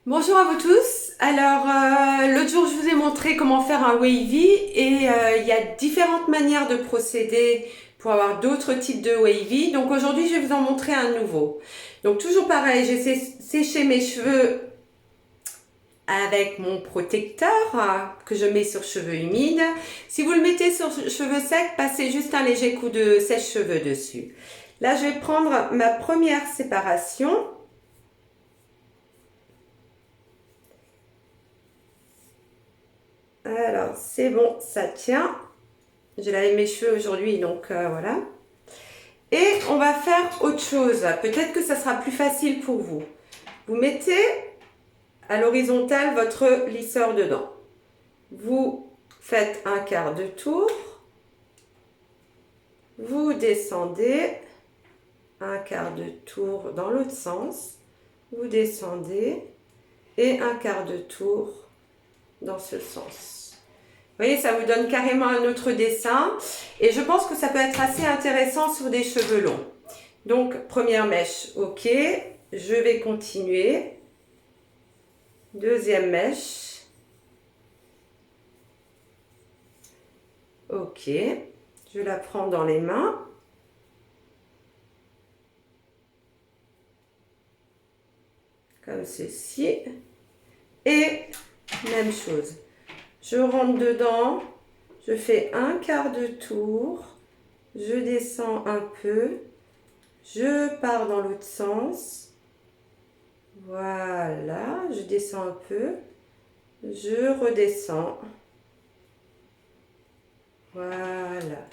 Bonjour à vous tous. Alors, l'autre jour, je vous ai montré comment faire un wavy et il y a différentes manières de procéder pour avoir d'autres types de wavy. Donc aujourd'hui, je vais vous en montrer un nouveau. Donc toujours pareil, j'ai séché mes cheveux avec mon protecteur que je mets sur cheveux humides. Si vous le mettez sur cheveux secs, passez juste un léger coup de sèche-cheveux dessus. Là, je vais prendre ma première séparation. Alors, c'est bon, ça tient. J'ai lavé mes cheveux aujourd'hui, donc voilà. Et on va faire autre chose. Peut-être que ça sera plus facile pour vous. Vous mettez à l'horizontale votre lisseur dedans. Vous faites un quart de tour. Vous descendez un quart de tour dans l'autre sens. Vous descendez et un quart de tour dans ce sens. Vous voyez, ça vous donne carrément un autre dessin. Et je pense que ça peut être assez intéressant sur des cheveux longs. Donc, première mèche, ok. Je vais continuer. Deuxième mèche. Ok. Je la prends dans les mains. Comme ceci. Et même chose. Je rentre dedans. Je fais un quart de tour. Je descends un peu. Je pars dans l'autre sens. Voilà. Je descends un peu. Je redescends. Voilà.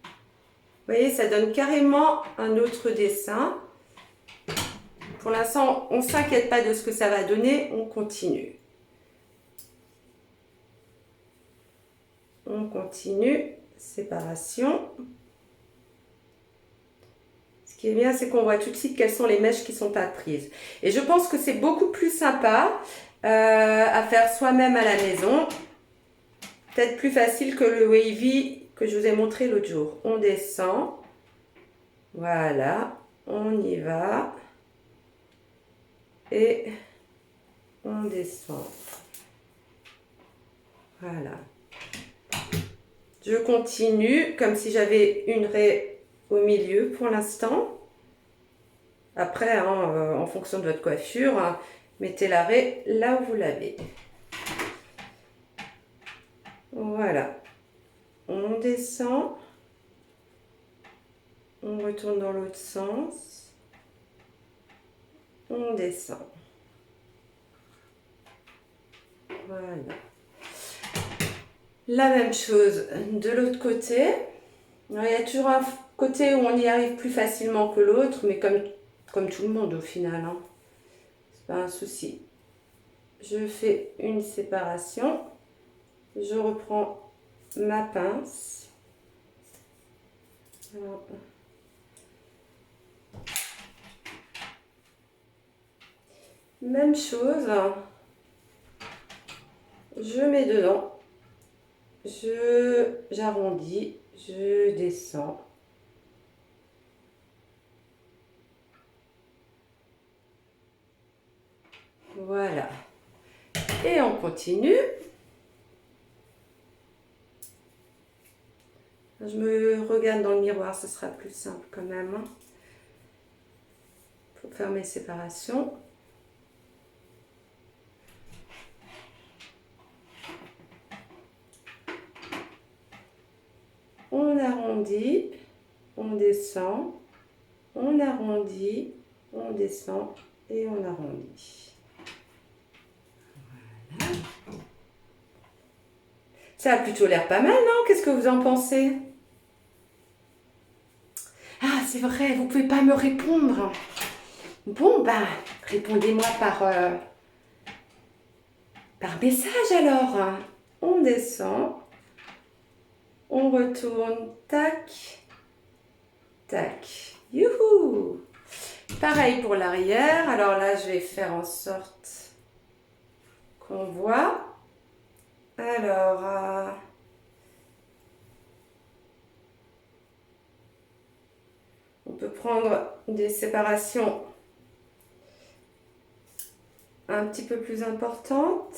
Vous voyez, ça donne carrément un autre dessin. Pour l'instant, on ne s'inquiète pas de ce que ça va donner, on continue. On continue, séparation. Ce qui est bien, c'est qu'on voit tout de suite quelles sont les mèches qui ne sont pas prises. Et je pense que c'est beaucoup plus sympa à faire soi-même à la maison. Peut-être plus facile que le wavy que je vous ai montré l'autre jour. On descend. Voilà, on y va. Et on descend. Voilà. Je continue comme si j'avais une raie au milieu pour l'instant. Après, hein, en fonction de votre coiffure, hein, mettez la raie là où vous l'avez. Voilà. On descend. On retourne dans l'autre sens. On descend. Voilà. La même chose de l'autre côté. Alors, il y a toujours un côté où on y arrive plus facilement que l'autre, mais comme tout le monde au final. Hein. C'est pas un souci. Je fais une séparation. Je reprends ma pince. Alors, même chose. Je mets dedans. J'arrondis. Je descends. Voilà. Et on continue. Je me regarde dans le miroir, ce sera plus simple quand même. Hein, pour faire mes séparations. On arrondit, on descend, on arrondit, on descend et on arrondit. Voilà. Ça a plutôt l'air pas mal, non? Qu'est-ce que vous en pensez? Ah, c'est vrai, vous pouvez pas me répondre. Bon, bah, répondez-moi par message alors. On descend, on retourne, tac, tac. Youhou! Pareil pour l'arrière. Alors là, je vais faire en sorte qu'on voit. Alors, on peut prendre des séparations un petit peu plus importante.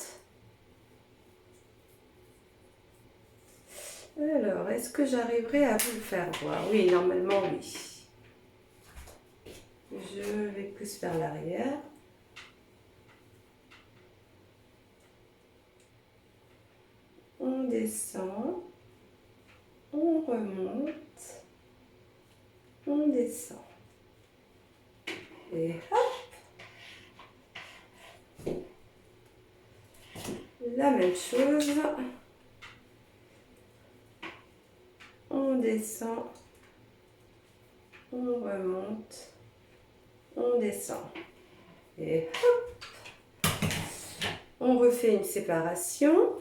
Alors, est-ce que j'arriverai à vous le faire voir? Oui, normalement, oui. Je vais plus vers l'arrière. On descend. On remonte. On descend. Et hop! La même chose. On descend. On remonte. On descend. Et hop! On refait une séparation.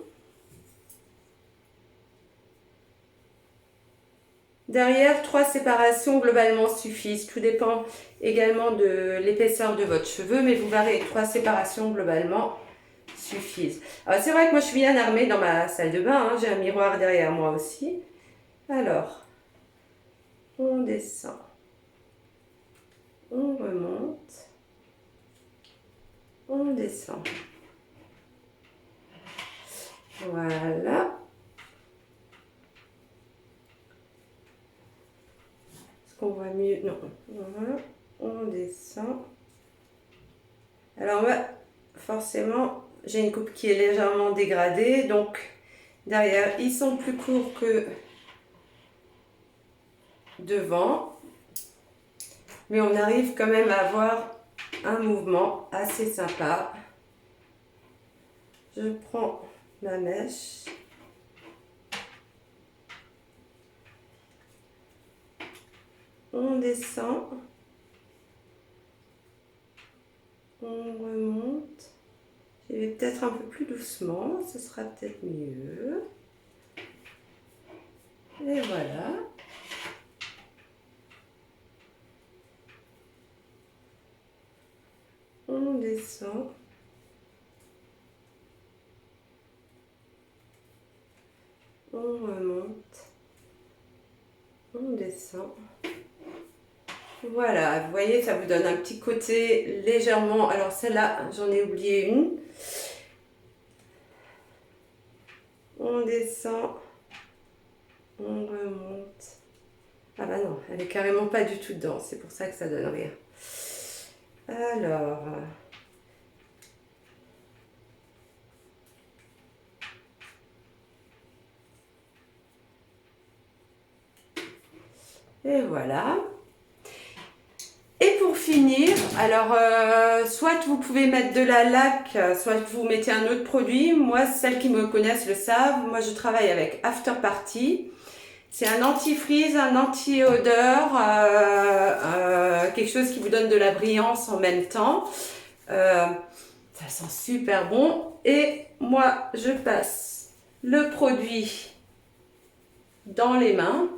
Derrière, 3 séparations globalement suffisent. Tout dépend également de l'épaisseur de votre cheveu, mais vous verrez, 3 séparations globalement suffisent. Alors, c'est vrai que moi, je suis bien armée dans ma salle de bain. Hein. J'ai un miroir derrière moi aussi. Alors, on descend. On remonte. On descend. Voilà. On voit mieux, non, voilà, on descend. Alors moi, forcément, j'ai une coupe qui est légèrement dégradée, donc derrière, ils sont plus courts que devant, mais on arrive quand même à avoir un mouvement assez sympa. Je prends ma mèche. On descend, on remonte, je vais peut-être un peu plus doucement, ce sera peut-être mieux. Et voilà. On descend. On remonte. On descend. Voilà, vous voyez, ça vous donne un petit côté légèrement... Alors celle-là, j'en ai oublié une. On descend. On remonte. Ah bah non, elle est carrément pas du tout dedans. C'est pour ça que ça donne rien. Alors... Et voilà. Et pour finir, alors soit vous pouvez mettre de la laque, soit vous mettez un autre produit. Moi, celles qui me connaissent le savent. Moi, je travaille avec After Party. C'est un anti-frizz, un anti-odeur, quelque chose qui vous donne de la brillance en même temps. Ça sent super bon. Et moi, je passe le produit dans les mains.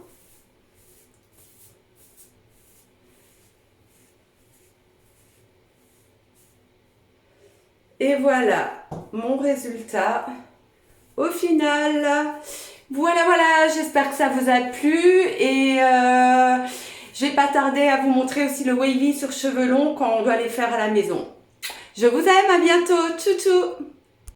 Et voilà mon résultat au final. Voilà, j'espère que ça vous a plu et je vais pas tarder à vous montrer aussi le wavy sur cheveux longs quand on doit les faire à la maison. Je vous aime, à bientôt, tchou tchou.